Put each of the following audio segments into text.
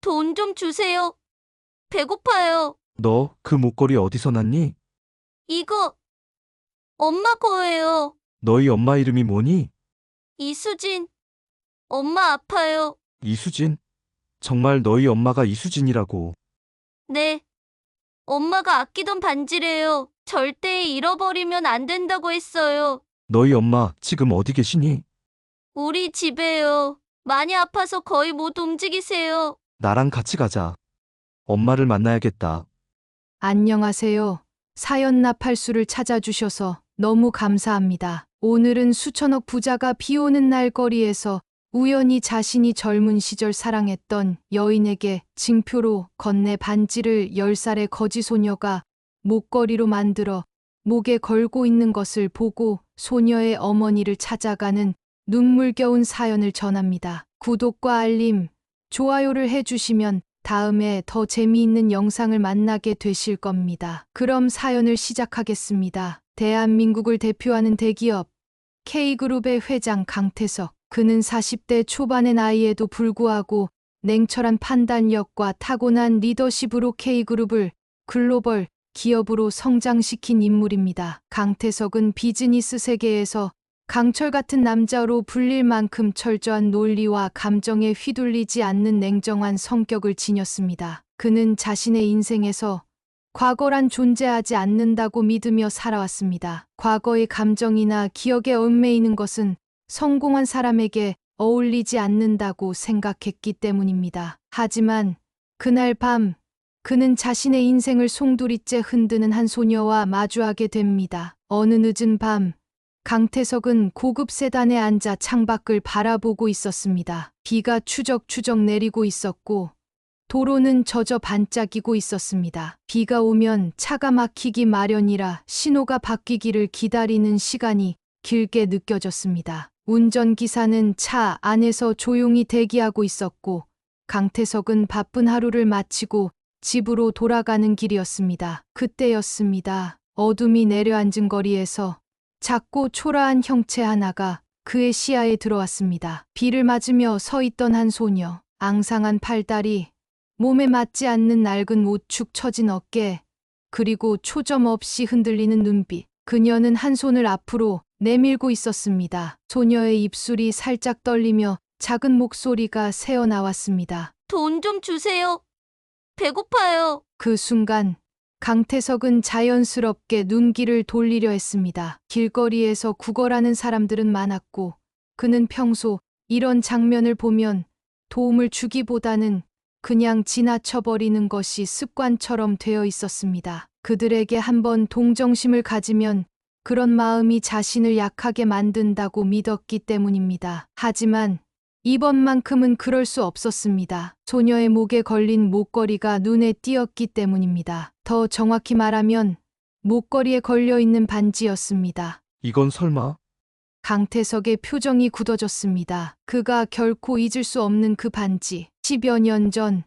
돈 좀 주세요. 배고파요. 너 그 목걸이 어디서 났니? 이거 엄마 거예요. 너희 엄마 이름이 뭐니? 이수진. 엄마 아파요. 이수진? 정말 너희 엄마가 이수진이라고. 네. 엄마가 아끼던 반지래요. 절대 잃어버리면 안 된다고 했어요. 너희 엄마 지금 어디 계시니? 우리 집에요. 많이 아파서 거의 못 움직이세요. 나랑 같이 가자. 엄마를 만나야겠다. 안녕하세요. 사연 나팔수를 찾아주셔서 너무 감사합니다. 오늘은 수천억 부자가 비 오는 날 거리에서 우연히 자신이 젊은 시절 사랑했던 여인에게 징표로 건네 반지를 10살의 거지 소녀가 목걸이로 만들어 목에 걸고 있는 것을 보고 소녀의 어머니를 찾아가는 눈물겨운 사연을 전합니다. 구독과 알림, 좋아요를 해주시면 다음에 더 재미있는 영상을 만나게 되실 겁니다. 그럼 사연을 시작하겠습니다. 대한민국을 대표하는 대기업 K그룹의 회장 강태석. 그는 40대 초반의 나이에도 불구하고 냉철한 판단력과 타고난 리더십으로 K그룹을 글로벌 기업으로 성장시킨 인물입니다. 강태석은 비즈니스 세계에서 강철 같은 남자로 불릴 만큼 철저한 논리와 감정에 휘둘리지 않는 냉정한 성격을 지녔습니다. 그는 자신의 인생에서 과거란 존재하지 않는다고 믿으며 살아왔습니다. 과거의 감정이나 기억에 얽매이는 것은 성공한 사람에게 어울리지 않는다고 생각했기 때문입니다. 하지만 그날 밤 그는 자신의 인생을 송두리째 흔드는 한 소녀와 마주하게 됩니다. 어느 늦은 밤 강태석은 고급 세단에 앉아 창밖을 바라보고 있었습니다. 비가 추적추적 내리고 있었고 도로는 젖어 반짝이고 있었습니다. 비가 오면 차가 막히기 마련이라 신호가 바뀌기를 기다리는 시간이 길게 느껴졌습니다. 운전기사는 차 안에서 조용히 대기하고 있었고 강태석은 바쁜 하루를 마치고 집으로 돌아가는 길이었습니다. 그때였습니다. 어둠이 내려앉은 거리에서 작고 초라한 형체 하나가 그의 시야에 들어왔습니다. 비를 맞으며 서 있던 한 소녀. 앙상한 팔다리, 몸에 맞지 않는 낡은 옷 축 처진 어깨, 그리고 초점 없이 흔들리는 눈빛. 그녀는 한 손을 앞으로 내밀고 있었습니다. 소녀의 입술이 살짝 떨리며 작은 목소리가 새어나왔습니다. 돈 좀 주세요. 배고파요. 그 순간 강태석은 자연스럽게 눈길을 돌리려 했습니다. 길거리에서 구걸하는 사람들은 많았고 그는 평소 이런 장면을 보면 도움을 주기보다는 그냥 지나쳐버리는 것이 습관처럼 되어 있었습니다. 그들에게 한번 동정심을 가지면 그런 마음이 자신을 약하게 만든다고 믿었기 때문입니다. 하지만 이번만큼은 그럴 수 없었습니다. 소녀의 목에 걸린 목걸이가 눈에 띄었기 때문입니다. 더 정확히 말하면 목걸이에 걸려있는 반지였습니다. 이건 설마? 강태석의 표정이 굳어졌습니다. 그가 결코 잊을 수 없는 그 반지. 10여 년 전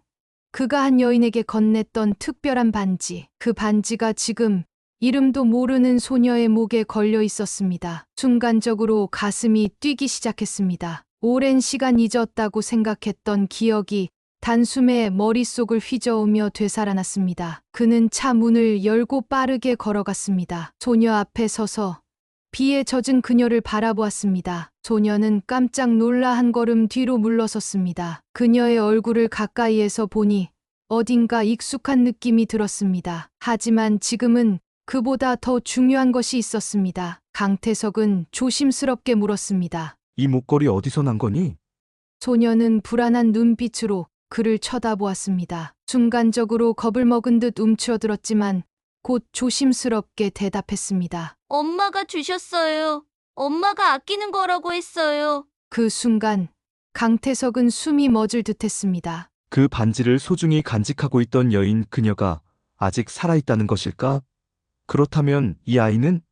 그가 한 여인에게 건넸던 특별한 반지. 그 반지가 지금 이름도 모르는 소녀의 목에 걸려 있었습니다. 순간적으로 가슴이 뛰기 시작했습니다. 오랜 시간 잊었다고 생각했던 기억이 단숨에 머릿속을 휘저으며 되살아났습니다. 그는 차 문을 열고 빠르게 걸어갔습니다. 소녀 앞에 서서 비에 젖은 그녀를 바라보았습니다. 소녀는 깜짝 놀라 한 걸음 뒤로 물러섰습니다. 그녀의 얼굴을 가까이에서 보니 어딘가 익숙한 느낌이 들었습니다. 하지만 지금은 그보다 더 중요한 것이 있었습니다. 강태석은 조심스럽게 물었습니다. 이 목걸이 어디서 난 거니? 소녀는 불안한 눈빛으로 그를 쳐다보았습니다. 순간적으로 겁을 먹은 듯 움츠러들었지만 곧 조심스럽게 대답했습니다. 엄마가 주셨어요. 엄마가 아끼는 거라고 했어요. 그 순간 강태석은 숨이 멎을 듯했습니다. 그 반지를 소중히 간직하고 있던 여인 그녀가 아직 살아있다는 것일까? 그렇다면 이 아이는?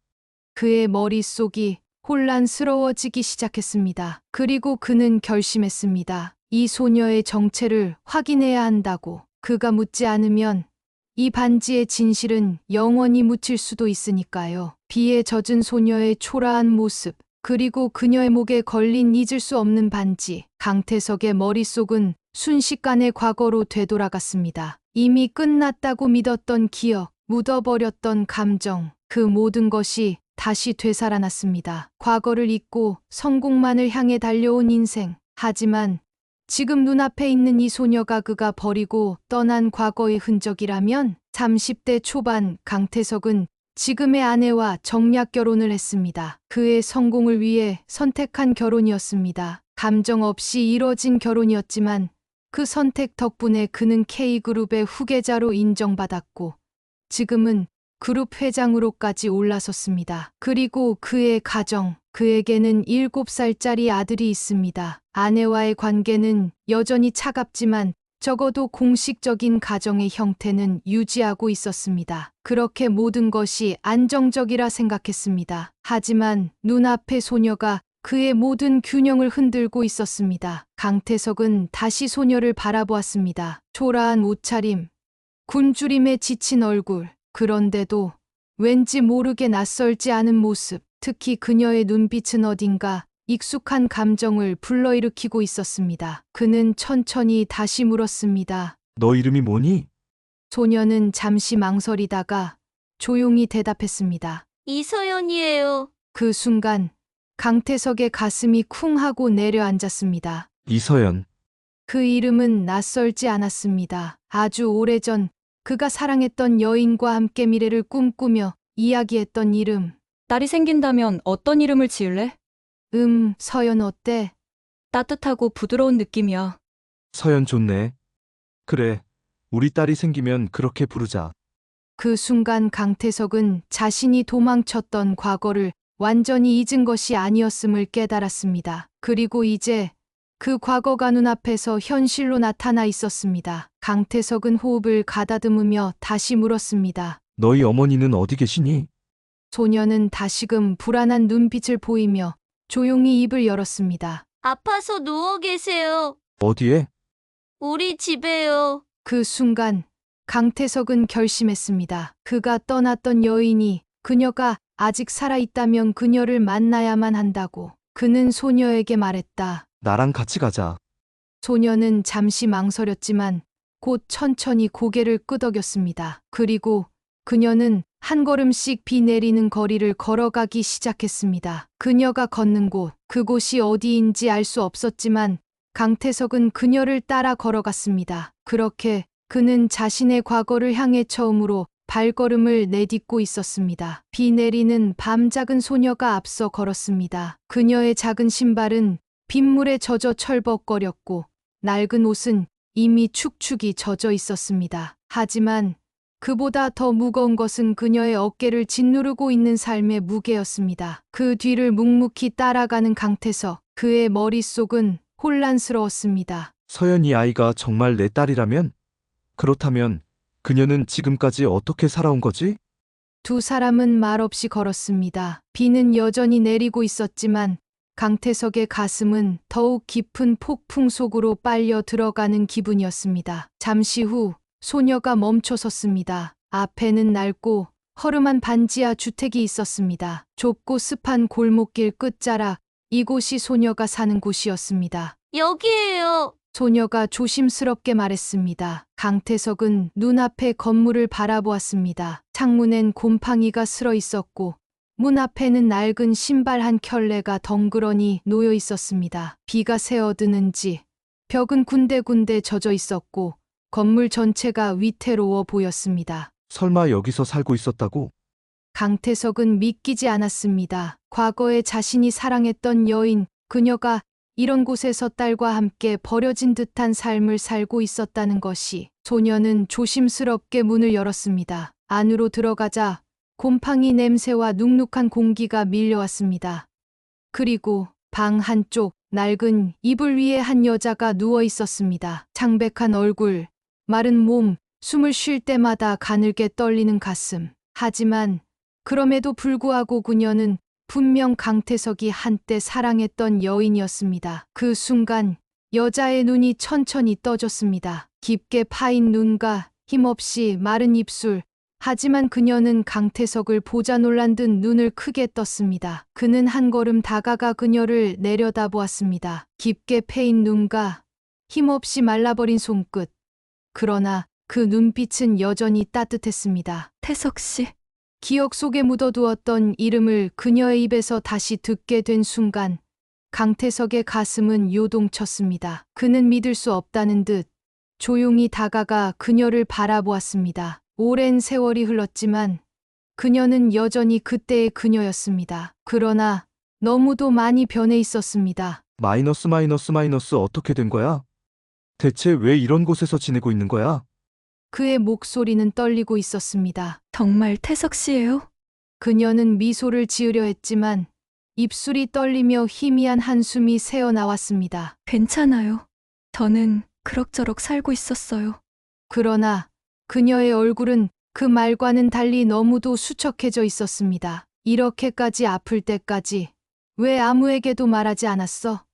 그의 머릿속이 혼란스러워지기 시작했습니다. 그리고 그는 결심했습니다. 이 소녀의 정체를 확인해야 한다고. 그가 묻지 않으면 이 반지의 진실은 영원히 묻힐 수도 있으니까요. 비에 젖은 소녀의 초라한 모습, 그리고 그녀의 목에 걸린 잊을 수 없는 반지. 강태석의 머릿속은 순식간에 과거로 되돌아갔습니다. 이미 끝났다고 믿었던 기억, 묻어버렸던 감정, 그 모든 것이 다시 되살아났습니다. 과거를 잊고 성공만을 향해 달려온 인생. 하지만 지금 눈앞에 있는 이 소녀가 그가 버리고 떠난 과거의 흔적이라면 30대 초반 강태석은 지금의 아내와 정략 결혼을 했습니다. 그의 성공을 위해 선택한 결혼이었습니다. 감정 없이 이뤄진 결혼이었지만 그 선택 덕분에 그는 K그룹의 후계자로 인정받았고 지금은 그룹 회장으로까지 올라섰습니다. 그리고 그의 가정, 그에게는 7살짜리 아들이 있습니다. 아내와의 관계는 여전히 차갑지만 적어도 공식적인 가정의 형태는 유지하고 있었습니다. 그렇게 모든 것이 안정적이라 생각했습니다. 하지만 눈앞의 소녀가 그의 모든 균형을 흔들고 있었습니다. 강태석은 다시 소녀를 바라보았습니다. 초라한 옷차림, 굶주림에 지친 얼굴, 그런데도 왠지 모르게 낯설지 않은 모습, 특히 그녀의 눈빛은 어딘가 익숙한 감정을 불러일으키고 있었습니다. 그는 천천히 다시 물었습니다. 너 이름이 뭐니? 소녀는 잠시 망설이다가 조용히 대답했습니다. 이서연이에요. 그 순간 강태석의 가슴이 쿵 하고 내려앉았습니다. 이서연. 그 이름은 낯설지 않았습니다. 아주 오래전 그가 사랑했던 여인과 함께 미래를 꿈꾸며 이야기했던 이름. 딸이 생긴다면 어떤 이름을 지을래? 서연 어때? 따뜻하고 부드러운 느낌이야. 서연 좋네. 그래. 우리 딸이 생기면 그렇게 부르자. 그 순간 강태석은 자신이 도망쳤던 과거를 완전히 잊은 것이 아니었음을 깨달았습니다. 그리고 이제 그 과거가 눈앞에서 현실로 나타나 있었습니다. 강태석은 호흡을 가다듬으며 다시 물었습니다. 너희 어머니는 어디 계시니? 소녀는 다시금 불안한 눈빛을 보이며 조용히 입을 열었습니다. 아파서 누워 계세요. 어디에? 우리 집에요. 그 순간 강태석은 결심했습니다. 그가 떠났던 여인이 그녀가 아직 살아있다면 그녀를 만나야만 한다고. 그는 소녀에게 말했다. 나랑 같이 가자. 소녀는 잠시 망설였지만 곧 천천히 고개를 끄덕였습니다. 그리고 그녀는 한 걸음씩 비 내리는 거리를 걸어가기 시작했습니다. 그녀가 걷는 곳, 그곳이 어디인지 알 수 없었지만 강태석은 그녀를 따라 걸어갔습니다. 그렇게 그는 자신의 과거를 향해 처음으로 발걸음을 내딛고 있었습니다. 비 내리는 밤 작은 소녀가 앞서 걸었습니다. 그녀의 작은 신발은 빗물에 젖어 철벅거렸고 낡은 옷은 이미 축축이 젖어 있었습니다. 하지만 그보다 더 무거운 것은 그녀의 어깨를 짓누르고 있는 삶의 무게였습니다. 그 뒤를 묵묵히 따라가는 강태석, 그의 머릿속은 혼란스러웠습니다. 서연이 아이가 정말 내 딸이라면? 그렇다면 그녀는 지금까지 어떻게 살아온 거지? 두 사람은 말없이 걸었습니다. 비는 여전히 내리고 있었지만 강태석의 가슴은 더욱 깊은 폭풍 속으로 빨려 들어가는 기분이었습니다. 잠시 후 소녀가 멈춰 섰습니다. 앞에는 낡고 허름한 반지하 주택이 있었습니다. 좁고 습한 골목길 끝자락, 이곳이 소녀가 사는 곳이었습니다. 여기에요. 소녀가 조심스럽게 말했습니다. 강태석은 눈앞의 건물을 바라보았습니다. 창문엔 곰팡이가 슬어 있었고 문 앞에는 낡은 신발 한 켤레가 덩그러니 놓여 있었습니다. 비가 새어드는지 벽은 군데군데 젖어 있었고 건물 전체가 위태로워 보였습니다. 설마 여기서 살고 있었다고? 강태석은 믿기지 않았습니다. 과거에 자신이 사랑했던 여인, 그녀가 이런 곳에서 딸과 함께 버려진 듯한 삶을 살고 있었다는 것이. 소녀는 조심스럽게 문을 열었습니다. 안으로 들어가자 곰팡이 냄새와 눅눅한 공기가 밀려왔습니다. 그리고 방 한쪽 낡은 이불 위에 한 여자가 누워 있었습니다. 창백한 얼굴, 마른 몸, 숨을 쉴 때마다 가늘게 떨리는 가슴. 하지만 그럼에도 불구하고 그녀는 분명 강태석이 한때 사랑했던 여인이었습니다. 그 순간 여자의 눈이 천천히 떠졌습니다. 깊게 파인 눈과 힘없이 마른 입술. 하지만 그녀는 강태석을 보자 놀란 듯 눈을 크게 떴습니다. 그는 한 걸음 다가가 그녀를 내려다보았습니다. 깊게 패인 눈과 힘없이 말라버린 손끝. 그러나 그 눈빛은 여전히 따뜻했습니다. 태석 씨, 기억 속에 묻어두었던 이름을 그녀의 입에서 다시 듣게 된 순간 강태석의 가슴은 요동쳤습니다. 그는 믿을 수 없다는 듯 조용히 다가가 그녀를 바라보았습니다. 오랜 세월이 흘렀지만 그녀는 여전히 그때의 그녀였습니다. 그러나 너무도 많이 변해 있었습니다. 마이너스 어떻게 된 거야? 대체 왜 이런 곳에서 지내고 있는 거야? 그의 목소리는 떨리고 있었습니다. 정말 태석 씨예요? 그녀는 미소를 지으려 했지만 입술이 떨리며 희미한 한숨이 새어나왔습니다. 괜찮아요. 저는 그럭저럭 살고 있었어요. 그러나 그녀의 얼굴은 그 말과는 달리 너무도 수척해져 있었습니다. 이렇게까지 아플 때까지 왜 아무에게도 말하지 않았어?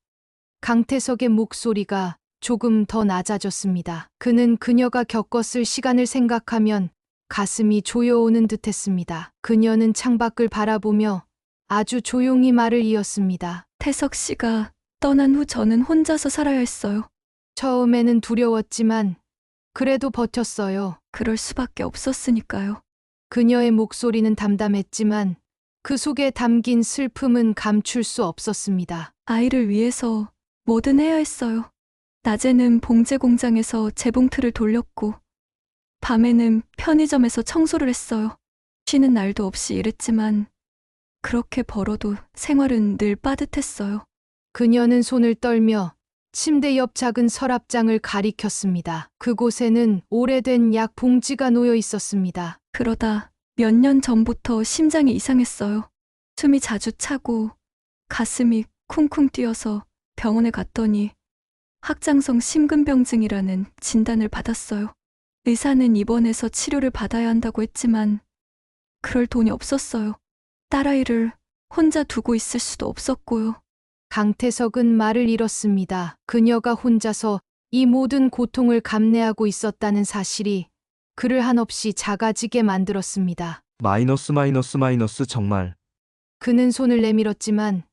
강태석의 목소리가 조금 더 낮아졌습니다. 그는 그녀가 겪었을 시간을 생각하면 가슴이 조여오는 듯했습니다. 그녀는 창밖을 바라보며 아주 조용히 말을 이었습니다. 태석 씨가 떠난 후 저는 혼자서 살아야 했어요. 처음에는 두려웠지만 그래도 버텼어요. 그럴 수밖에 없었으니까요. 그녀의 목소리는 담담했지만 그 속에 담긴 슬픔은 감출 수 없었습니다. 아이를 위해서 뭐든 해야 했어요. 낮에는 봉제 공장에서 재봉틀을 돌렸고, 밤에는 편의점에서 청소를 했어요. 쉬는 날도 없이 일했지만, 그렇게 벌어도 생활은 늘 빠듯했어요. 그녀는 손을 떨며 침대 옆 작은 서랍장을 가리켰습니다. 그곳에는 오래된 약 봉지가 놓여 있었습니다. 그러다 몇 년 전부터 심장이 이상했어요. 숨이 자주 차고, 가슴이 쿵쿵 뛰어서 병원에 갔더니 확장성 심근병증이라는 진단을 받았어요. 의사는 입원해서 치료를 받아야 한다고 했지만 그럴 돈이 없었어요. 딸아이를 혼자 두고 있을 수도 없었고요. 강태석은 말을 잃었습니다. 그녀가 혼자서 이 모든 고통을 감내하고 있었다는 사실이 그를 한없이 작아지게 만들었습니다. 마이너스 정말. 그는 손을 내밀었지만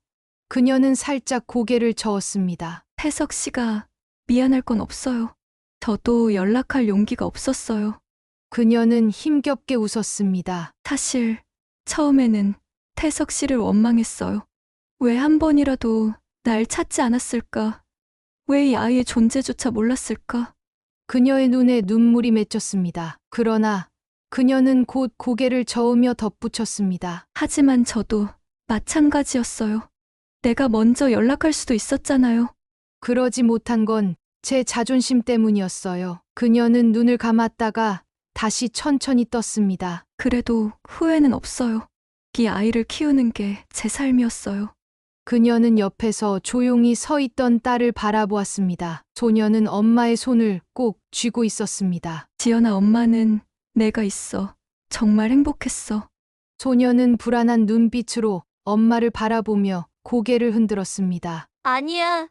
그녀는 살짝 고개를 저었습니다. 태석 씨가 미안할 건 없어요. 저도 연락할 용기가 없었어요. 그녀는 힘겹게 웃었습니다. 사실 처음에는 태석 씨를 원망했어요. 왜 한 번이라도 날 찾지 않았을까? 왜 이 아이의 존재조차 몰랐을까? 그녀의 눈에 눈물이 맺혔습니다. 그러나 그녀는 곧 고개를 저으며 덧붙였습니다. 하지만 저도 마찬가지였어요. 내가 먼저 연락할 수도 있었잖아요. 그러지 못한 건 제 자존심 때문이었어요. 그녀는 눈을 감았다가 다시 천천히 떴습니다. 그래도 후회는 없어요. 이 아이를 키우는 게 제 삶이었어요. 그녀는 옆에서 조용히 서 있던 딸을 바라보았습니다. 소녀는 엄마의 손을 꼭 쥐고 있었습니다. 지연아, 엄마는 내가 있어. 정말 행복했어. 소녀는 불안한 눈빛으로 엄마를 바라보며 고개를 흔들었습니다. 아니야.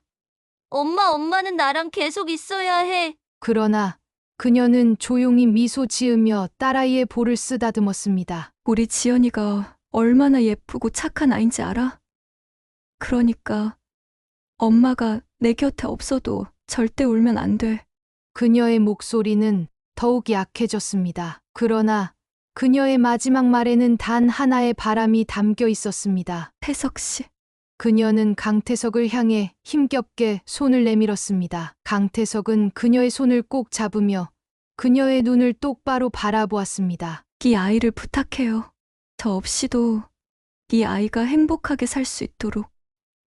엄마는 나랑 계속 있어야 해. 그러나 그녀는 조용히 미소 지으며 딸아이의 볼을 쓰다듬었습니다. 우리 지연이가 얼마나 예쁘고 착한 아인지 알아? 그러니까 엄마가 내 곁에 없어도 절대 울면 안 돼. 그녀의 목소리는 더욱 약해졌습니다. 그러나 그녀의 마지막 말에는 단 하나의 바람이 담겨 있었습니다. 태석 씨, 그녀는 강태석을 향해 힘겹게 손을 내밀었습니다. 강태석은 그녀의 손을 꼭 잡으며 그녀의 눈을 똑바로 바라보았습니다. 이 아이를 부탁해요. 저 없이도 이 아이가 행복하게 살 수 있도록.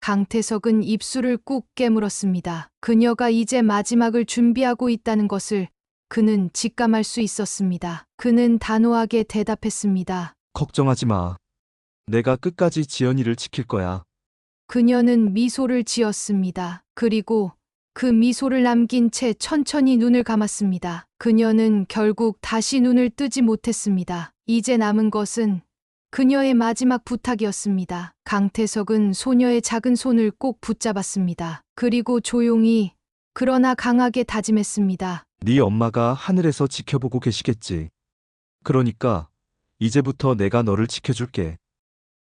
강태석은 입술을 꾹 깨물었습니다. 그녀가 이제 마지막을 준비하고 있다는 것을 그는 직감할 수 있었습니다. 그는 단호하게 대답했습니다. 걱정하지 마. 내가 끝까지 지연이를 지킬 거야. 그녀는 미소를 지었습니다. 그리고 그 미소를 남긴 채 천천히 눈을 감았습니다. 그녀는 결국 다시 눈을 뜨지 못했습니다. 이제 남은 것은 그녀의 마지막 부탁이었습니다. 강태석은 소녀의 작은 손을 꼭 붙잡았습니다. 그리고 조용히 그러나 강하게 다짐했습니다. 네 엄마가 하늘에서 지켜보고 계시겠지. 그러니까 이제부터 내가 너를 지켜줄게.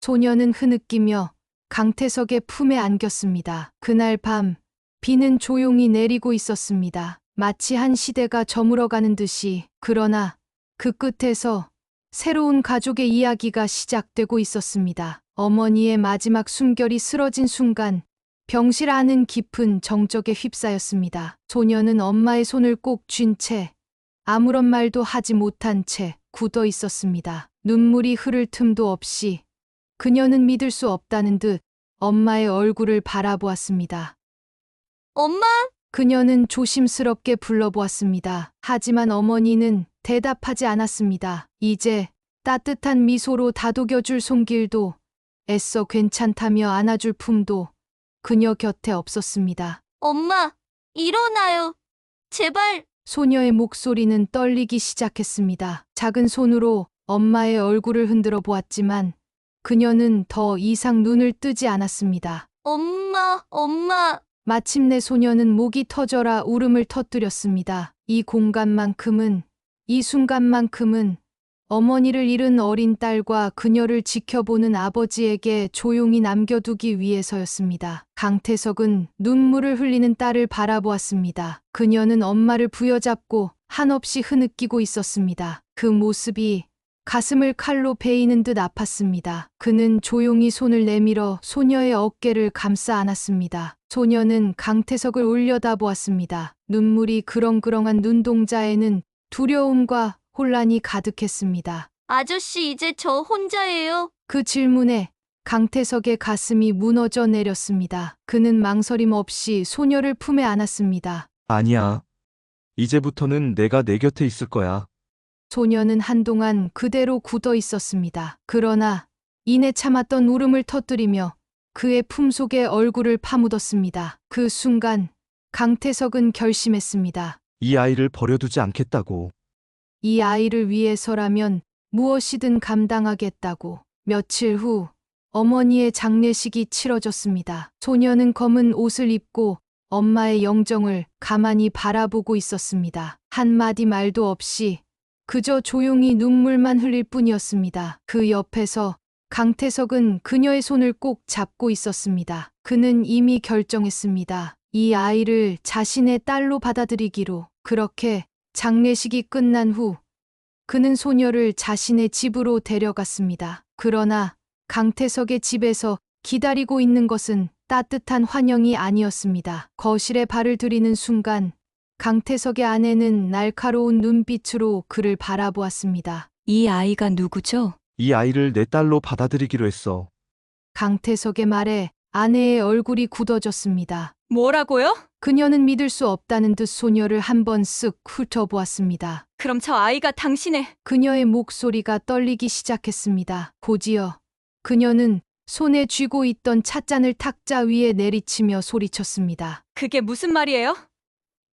소녀는 흐느끼며 강태석의 품에 안겼습니다. 그날 밤 비는 조용히 내리고 있었습니다. 마치 한 시대가 저물어가는 듯이. 그러나 그 끝에서 새로운 가족의 이야기가 시작되고 있었습니다. 어머니의 마지막 숨결이 쓰러진 순간 병실 안은 깊은 정적에 휩싸였습니다. 소녀는 엄마의 손을 꼭 쥔 채 아무런 말도 하지 못한 채 굳어 있었습니다. 눈물이 흐를 틈도 없이 그녀는 믿을 수 없다는 듯 엄마의 얼굴을 바라보았습니다. 엄마, 그녀는 조심스럽게 불러보았습니다. 하지만 어머니는 대답하지 않았습니다. 이제 따뜻한 미소로 다독여줄 손길도 애써 괜찮다며 안아줄 품도 그녀 곁에 없었습니다. 엄마, 일어나요. 제발. 소녀의 목소리는 떨리기 시작했습니다. 작은 손으로 엄마의 얼굴을 흔들어 보았지만 그녀는 더 이상 눈을 뜨지 않았습니다. 엄마. 마침내 소녀는 목이 터져라 울음을 터뜨렸습니다. 이 공간만큼은, 이 순간만큼은 어머니를 잃은 어린 딸과 그녀를 지켜보는 아버지에게 조용히 남겨두기 위해서였습니다. 강태석은 눈물을 흘리는 딸을 바라보았습니다. 그녀는 엄마를 부여잡고 한없이 흐느끼고 있었습니다. 그 모습이 가슴을 칼로 베이는 듯 아팠습니다. 그는 조용히 손을 내밀어 소녀의 어깨를 감싸 안았습니다. 소녀는 강태석을 올려다보았습니다. 눈물이 그렁그렁한 눈동자에는 두려움과 혼란이 가득했습니다. 아저씨, 이제 저 혼자예요. 그 질문에 강태석의 가슴이 무너져 내렸습니다. 그는 망설임 없이 소녀를 품에 안았습니다. 아니야. 이제부터는 내가 내 곁에 있을 거야. 소녀는 한동안 그대로 굳어 있었습니다. 그러나 이내 참았던 울음을 터뜨리며 그의 품속에 얼굴을 파묻었습니다. 그 순간 강태석은 결심했습니다. 이 아이를 버려두지 않겠다고. 이 아이를 위해서라면 무엇이든 감당하겠다고. 며칠 후 어머니의 장례식이 치러졌습니다. 소녀는 검은 옷을 입고 엄마의 영정을 가만히 바라보고 있었습니다. 한마디 말도 없이 그저 조용히 눈물만 흘릴 뿐이었습니다. 그 옆에서 강태석은 그녀의 손을 꼭 잡고 있었습니다. 그는 이미 결정했습니다. 이 아이를 자신의 딸로 받아들이기로. 그렇게 장례식이 끝난 후 그는 소녀를 자신의 집으로 데려갔습니다. 그러나 강태석의 집에서 기다리고 있는 것은 따뜻한 환영이 아니었습니다. 거실에 발을 들이는 순간 강태석의 아내는 날카로운 눈빛으로 그를 바라보았습니다. 이 아이가 누구죠? 이 아이를 내 딸로 받아들이기로 했어. 강태석의 말에 아내의 얼굴이 굳어졌습니다. 뭐라고요? 그녀는 믿을 수 없다는 듯 소녀를 한번 쓱 훑어보았습니다. 그럼 저 아이가 당신의... 그녀의 목소리가 떨리기 시작했습니다. 곧이어 그녀는 손에 쥐고 있던 찻잔을 탁자 위에 내리치며 소리쳤습니다. 그게 무슨 말이에요?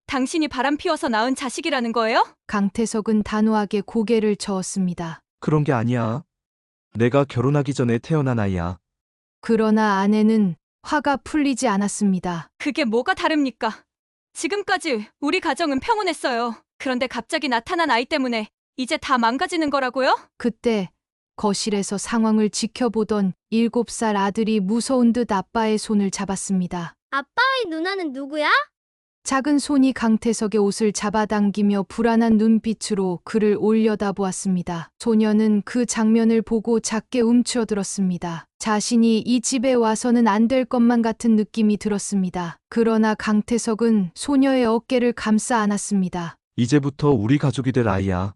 당신이 바람 피워서 낳은 자식이라는 거예요? 강태석은 단호하게 고개를 저었습니다. 그런 게 아니야. 내가 결혼하기 전에 태어난 아이야. 그러나 아내는 화가 풀리지 않았습니다. 그게 뭐가 다릅니까? 지금까지 우리 가정은 평온했어요. 그런데 갑자기 나타난 아이 때문에 이제 다 망가지는 거라고요? 그때 거실에서 상황을 지켜보던 7살 아들이 무서운 듯 아빠의 손을 잡았습니다. 아빠의 누나는 누구야? 작은 손이 강태석의 옷을 잡아당기며 불안한 눈빛으로 그를 올려다보았습니다. 소녀는 그 장면을 보고 작게 움츠러들었습니다. 자신이 이 집에 와서는 안 될 것만 같은 느낌이 들었습니다. 그러나 강태석은 소녀의 어깨를 감싸 안았습니다. 이제부터 우리 가족이 될 아이야.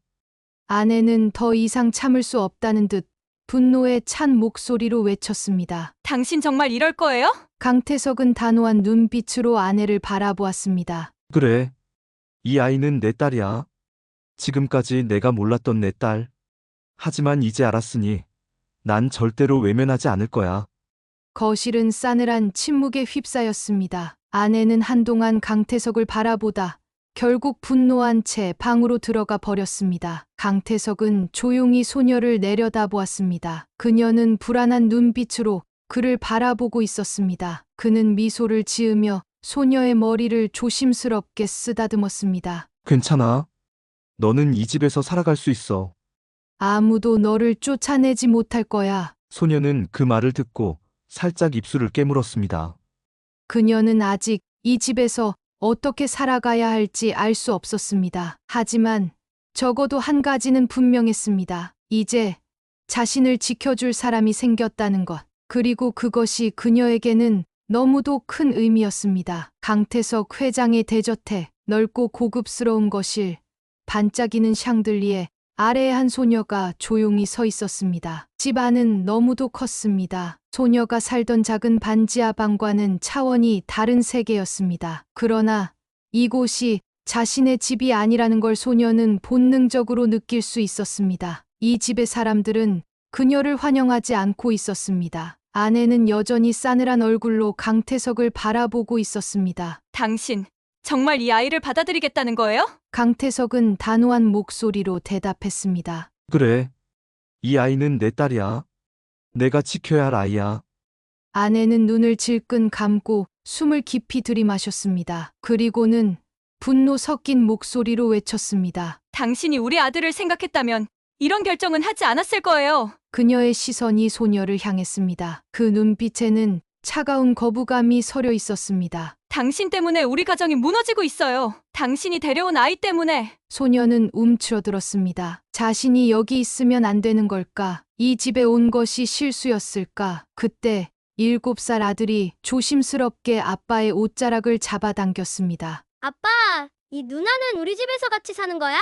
아내는 더 이상 참을 수 없다는 듯 분노에 찬 목소리로 외쳤습니다. 당신 정말 이럴 거예요? 강태석은 단호한 눈빛으로 아내를 바라보았습니다. 그래. 이 아이는 내 딸이야. 지금까지 내가 몰랐던 내 딸. 하지만 이제 알았으니 난 절대로 외면하지 않을 거야. 거실은 싸늘한 침묵에 휩싸였습니다. 아내는 한동안 강태석을 바라보다 결국 분노한 채 방으로 들어가 버렸습니다. 강태석은 조용히 소녀를 내려다보았습니다. 그녀는 불안한 눈빛으로 그를 바라보고 있었습니다. 그는 미소를 지으며 소녀의 머리를 조심스럽게 쓰다듬었습니다. 괜찮아. 너는 이 집에서 살아갈 수 있어. 아무도 너를 쫓아내지 못할 거야. 소녀는 그 말을 듣고 살짝 입술을 깨물었습니다. 그녀는 아직 이 집에서 어떻게 살아가야 할지 알 수 없었습니다. 하지만 적어도 한 가지는 분명했습니다. 이제 자신을 지켜줄 사람이 생겼다는 것. 그리고 그것이 그녀에게는 너무도 큰 의미였습니다. 강태석 회장의 대저택, 넓고 고급스러운 거실, 반짝이는 샹들리에 아래에 한 소녀가 조용히 서 있었습니다. 집 안은 너무도 컸습니다. 소녀가 살던 작은 반지하 방과는 차원이 다른 세계였습니다. 그러나 이곳이 자신의 집이 아니라는 걸 소녀는 본능적으로 느낄 수 있었습니다. 이 집의 사람들은 그녀를 환영하지 않고 있었습니다. 아내는 여전히 싸늘한 얼굴로 강태석을 바라보고 있었습니다. 당신, 정말 이 아이를 받아들이겠다는 거예요? 강태석은 단호한 목소리로 대답했습니다. 그래. 이 아이는 내 딸이야. 내가 지켜야 할 아이야. 아내는 눈을 질끈 감고 숨을 깊이 들이마셨습니다. 그리고는 분노 섞인 목소리로 외쳤습니다. 당신이 우리 아들을 생각했다면 이런 결정은 하지 않았을 거예요. 그녀의 시선이 소녀를 향했습니다. 그 눈빛에는 차가운 거부감이 서려 있었습니다. 당신 때문에 우리 가정이 무너지고 있어요. 당신이 데려온 아이 때문에. 소녀는 움츠러들었습니다. 자신이 여기 있으면 안 되는 걸까? 이 집에 온 것이 실수였을까? 그때 7살 아들이 조심스럽게 아빠의 옷자락을 잡아당겼습니다. 아빠, 이 누나는 우리 집에서 같이 사는 거야?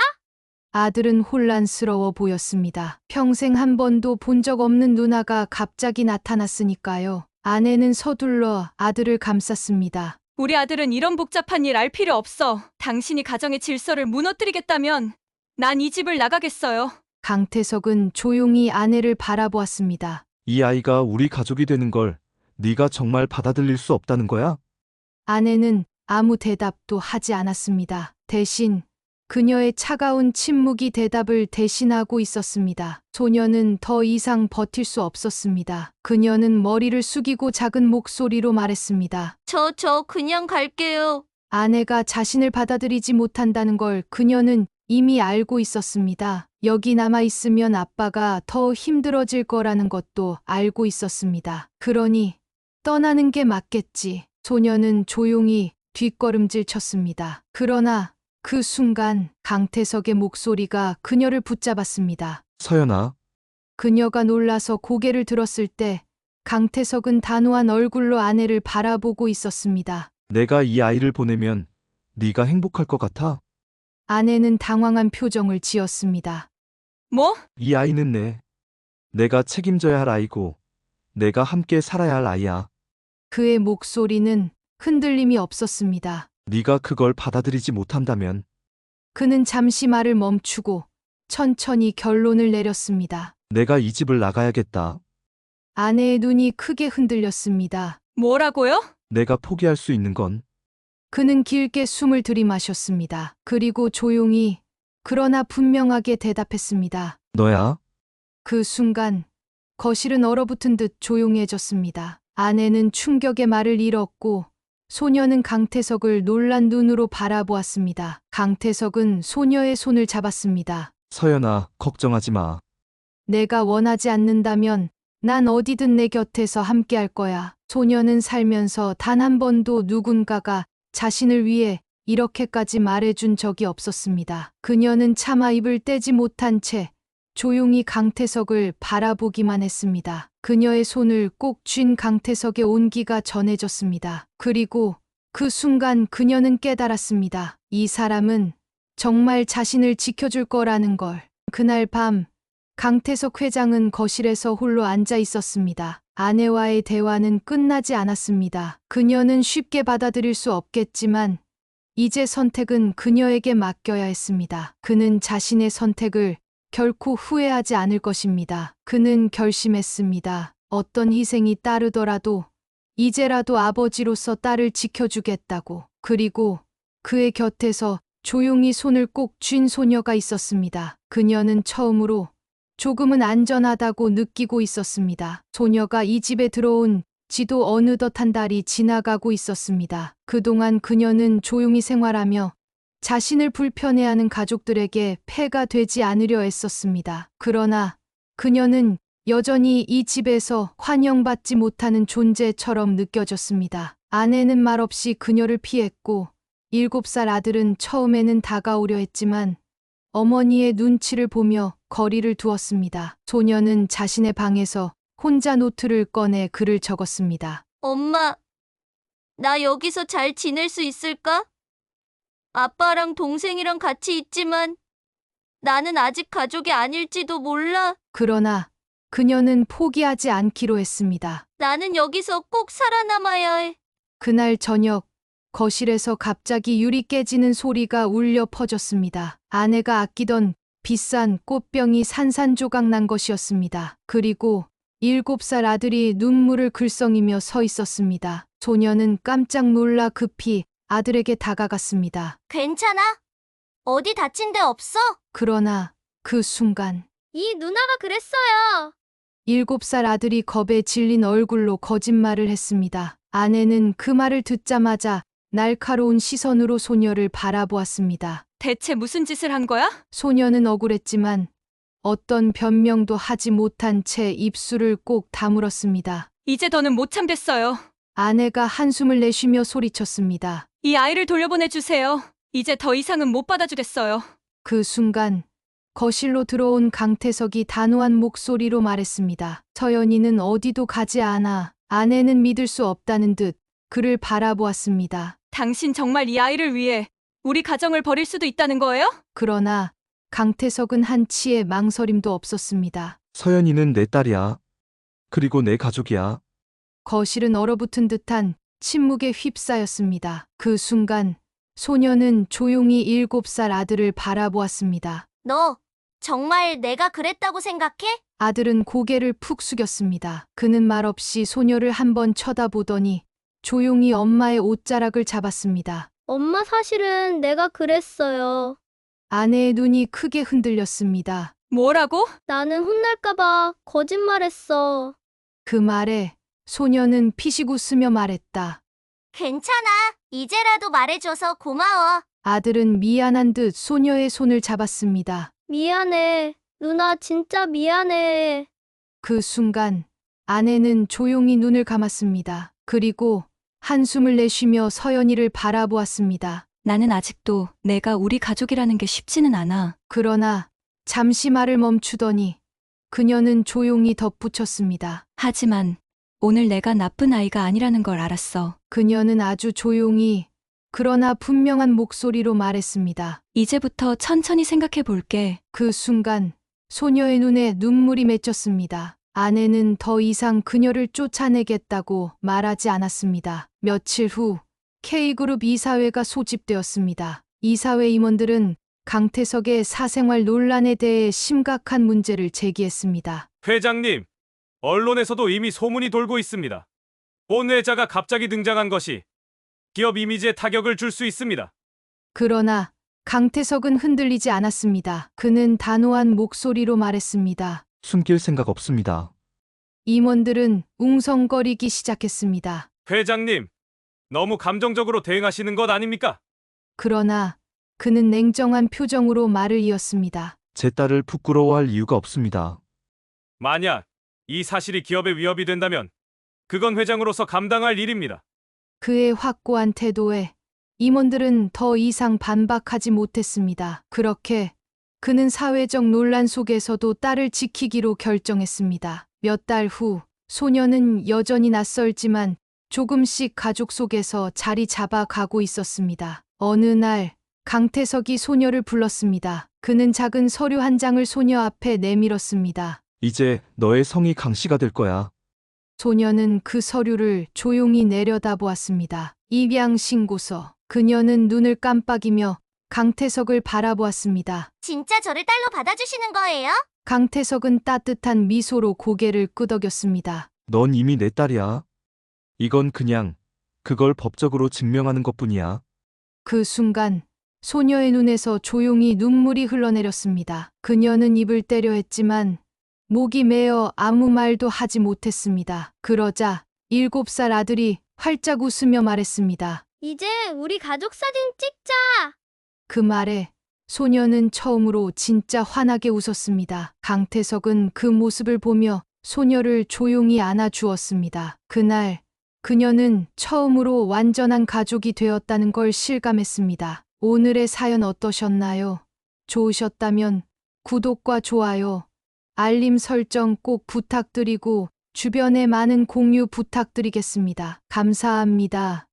아들은 혼란스러워 보였습니다. 평생 한 번도 본 적 없는 누나가 갑자기 나타났으니까요. 아내는 서둘러 아들을 감쌌습니다. 우리 아들은 이런 복잡한 일 알 필요 없어. 당신이 가정의 질서를 무너뜨리겠다면 난 이 집을 나가겠어요. 강태석은 조용히 아내를 바라보았습니다. 이 아이가 우리 가족이 되는 걸 네가 정말 받아들일 수 없다는 거야? 아내는 아무 대답도 하지 않았습니다. 대신 그녀의 차가운 침묵이 대답을 대신하고 있었습니다. 소녀는 더 이상 버틸 수 없었습니다. 그녀는 머리를 숙이고 작은 목소리로 말했습니다. 저 그냥 갈게요. 아내가 자신을 받아들이지 못한다는 걸 그녀는 이미 알고 있었습니다. 여기 남아 있으면 아빠가 더 힘들어질 거라는 것도 알고 있었습니다. 그러니 떠나는 게 맞겠지. 소녀는 조용히 뒷걸음질 쳤습니다. 그러나 그 순간 강태석의 목소리가 그녀를 붙잡았습니다. 서연아, 그녀가 놀라서 고개를 들었을 때 강태석은 단호한 얼굴로 아내를 바라보고 있었습니다. 내가 이 아이를 보내면 네가 행복할 것 같아? 아내는 당황한 표정을 지었습니다. 뭐? 이 아이는 내가 책임져야 할 아이고 내가 함께 살아야 할 아이야. 그의 목소리는 흔들림이 없었습니다. 네가 그걸 받아들이지 못한다면 그는 잠시 말을 멈추고 천천히 결론을 내렸습니다. 내가 이 집을 나가야겠다. 아내의 눈이 크게 흔들렸습니다. 뭐라고요? 내가 포기할 수 있는 건 그는 길게 숨을 들이마셨습니다. 그리고 조용히 그러나 분명하게 대답했습니다. 너야. 그 순간 거실은 얼어붙은 듯 조용해졌습니다. 아내는 충격의 말을 잃었고 소녀는 강태석을 놀란 눈으로 바라보았습니다. 강태석은 소녀의 손을 잡았습니다. 서연아, 걱정하지 마. 내가 원하지 않는다면 난 어디든 내 곁에서 함께 할 거야. 소녀는 살면서 단 한 번도 누군가가 자신을 위해 이렇게까지 말해준 적이 없었습니다. 그녀는 차마 입을 떼지 못한 채 조용히 강태석을 바라보기만 했습니다. 그녀의 손을 꼭 쥔 강태석의 온기가 전해졌습니다. 그리고 그 순간 그녀는 깨달았습니다. 이 사람은 정말 자신을 지켜줄 거라는 걸. 그날 밤 강태석 회장은 거실에서 홀로 앉아 있었습니다. 아내와의 대화는 끝나지 않았습니다. 그녀는 쉽게 받아들일 수 없겠지만 이제 선택은 그녀에게 맡겨야 했습니다. 그는 자신의 선택을 결코 후회하지 않을 것입니다. 그는 결심했습니다. 어떤 희생이 따르더라도 이제라도 아버지로서 딸을 지켜주겠다고. 그리고 그의 곁에서 조용히 손을 꼭 쥔 소녀가 있었습니다. 그녀는 처음으로 조금은 안전하다고 느끼고 있었습니다. 소녀가 이 집에 들어온 지도 어느덧 한 달이 지나가고 있었습니다. 그동안 그녀는 조용히 생활하며 자신을 불편해하는 가족들에게 폐가 되지 않으려 애썼습니다. 그러나 그녀는 여전히 이 집에서 환영받지 못하는 존재처럼 느껴졌습니다. 아내는 말없이 그녀를 피했고 7살 아들은 처음에는 다가오려 했지만 어머니의 눈치를 보며 거리를 두었습니다. 소녀는 자신의 방에서 혼자 노트를 꺼내 글을 적었습니다. 엄마, 나 여기서 잘 지낼 수 있을까? 아빠랑 동생이랑 같이 있지만 나는 아직 가족이 아닐지도 몰라. 그러나 그녀는 포기하지 않기로 했습니다. 나는 여기서 꼭 살아남아야 해. 그날 저녁 거실에서 갑자기 유리 깨지는 소리가 울려 퍼졌습니다. 아내가 아끼던 비싼 꽃병이 산산조각 난 것이었습니다. 그리고 7살 아들이 눈물을 글썽이며 서 있었습니다. 소녀는 깜짝 놀라 급히 아들에게 다가갔습니다. 괜찮아? 어디 다친 데 없어? 그러나 그 순간 이 누나가 그랬어요. 7살 아들이 겁에 질린 얼굴로 거짓말을 했습니다. 아내는 그 말을 듣자마자 날카로운 시선으로 소녀를 바라보았습니다. 대체 무슨 짓을 한 거야? 소녀는 억울했지만 어떤 변명도 하지 못한 채 입술을 꼭 다물었습니다. 이제 더는 못 참겠어요. 아내가 한숨을 내쉬며 소리쳤습니다. 이 아이를 돌려보내주세요. 이제 더 이상은 못 받아주겠어요. 그 순간 거실로 들어온 강태석이 단호한 목소리로 말했습니다. 서연이는 어디도 가지 않아. 아내는 믿을 수 없다는 듯 그를 바라보았습니다. 당신 정말 이 아이를 위해 우리 가정을 버릴 수도 있다는 거예요? 그러나 강태석은 한치의 망설임도 없었습니다. 서연이는 내 딸이야. 그리고 내 가족이야. 거실은 얼어붙은 듯한 침묵에 휩싸였습니다. 그 순간 소녀는 조용히 7살 아들을 바라보았습니다. 너 정말 내가 그랬다고 생각해? 아들은 고개를 푹 숙였습니다. 그는 말없이 소녀를 한번 쳐다보더니 조용히 엄마의 옷자락을 잡았습니다. 엄마 사실은 내가 그랬어요. 아내의 눈이 크게 흔들렸습니다. 뭐라고? 나는 혼날까봐 거짓말했어. 그 말에 소녀는 피식 웃으며 말했다. 괜찮아. 이제라도 말해줘서 고마워. 아들은 미안한 듯 소녀의 손을 잡았습니다. 미안해. 누나 진짜 미안해. 그 순간 아내는 조용히 눈을 감았습니다. 그리고 한숨을 내쉬며 서연이를 바라보았습니다. 나는 아직도 내가 우리 가족이라는 게 쉽지는 않아. 그러나 잠시 말을 멈추더니 그녀는 조용히 덧붙였습니다. 하지만 오늘 내가 나쁜 아이가 아니라는 걸 알았어. 그녀는 아주 조용히 그러나 분명한 목소리로 말했습니다. 이제부터 천천히 생각해 볼게. 그 순간 소녀의 눈에 눈물이 맺혔습니다. 아내는 더 이상 그녀를 쫓아내겠다고 말하지 않았습니다. 며칠 후 K그룹 이사회가 소집되었습니다. 이사회 임원들은 강태석의 사생활 논란에 대해 심각한 문제를 제기했습니다. 회장님, 언론에서도 이미 소문이 돌고 있습니다. 본회자가 갑자기 등장한 것이 기업 이미지에 타격을 줄 수 있습니다. 그러나 강태석은 흔들리지 않았습니다. 그는 단호한 목소리로 말했습니다. 숨길 생각 없습니다. 임원들은 웅성거리기 시작했습니다. 회장님, 너무 감정적으로 대응하시는 것 아닙니까? 그러나 그는 냉정한 표정으로 말을 이었습니다. 제 딸을 부끄러워할 이유가 없습니다. 만약 이 사실이 기업에 위협이 된다면 그건 회장으로서 감당할 일입니다. 그의 확고한 태도에 임원들은 더 이상 반박하지 못했습니다. 그렇게 그는 사회적 논란 속에서도 딸을 지키기로 결정했습니다. 몇 달 후 소녀는 여전히 낯설지만 조금씩 가족 속에서 자리 잡아가고 있었습니다. 어느 날 강태석이 소녀를 불렀습니다. 그는 작은 서류 한 장을 소녀 앞에 내밀었습니다. 이제 너의 성이 강씨가 될 거야. 소녀는 그 서류를 조용히 내려다보았습니다. 입양 신고서. 그녀는 눈을 깜빡이며 강태석을 바라보았습니다. 진짜 저를 딸로 받아주시는 거예요? 강태석은 따뜻한 미소로 고개를 끄덕였습니다. 넌 이미 내 딸이야. 이건 그냥 그걸 법적으로 증명하는 것뿐이야. 그 순간 소녀의 눈에서 조용히 눈물이 흘러내렸습니다. 그녀는 입을 때려 했지만 목이 메어 아무 말도 하지 못했습니다. 그러자 7살 아들이 활짝 웃으며 말했습니다. 이제 우리 가족 사진 찍자. 그 말에 소녀는 처음으로 진짜 환하게 웃었습니다. 강태석은 그 모습을 보며 소녀를 조용히 안아주었습니다. 그날 그녀는 처음으로 완전한 가족이 되었다는 걸 실감했습니다. 오늘의 사연 어떠셨나요? 좋으셨다면 구독과 좋아요, 알림 설정 꼭 부탁드리고 주변에 많은 공유 부탁드리겠습니다. 감사합니다.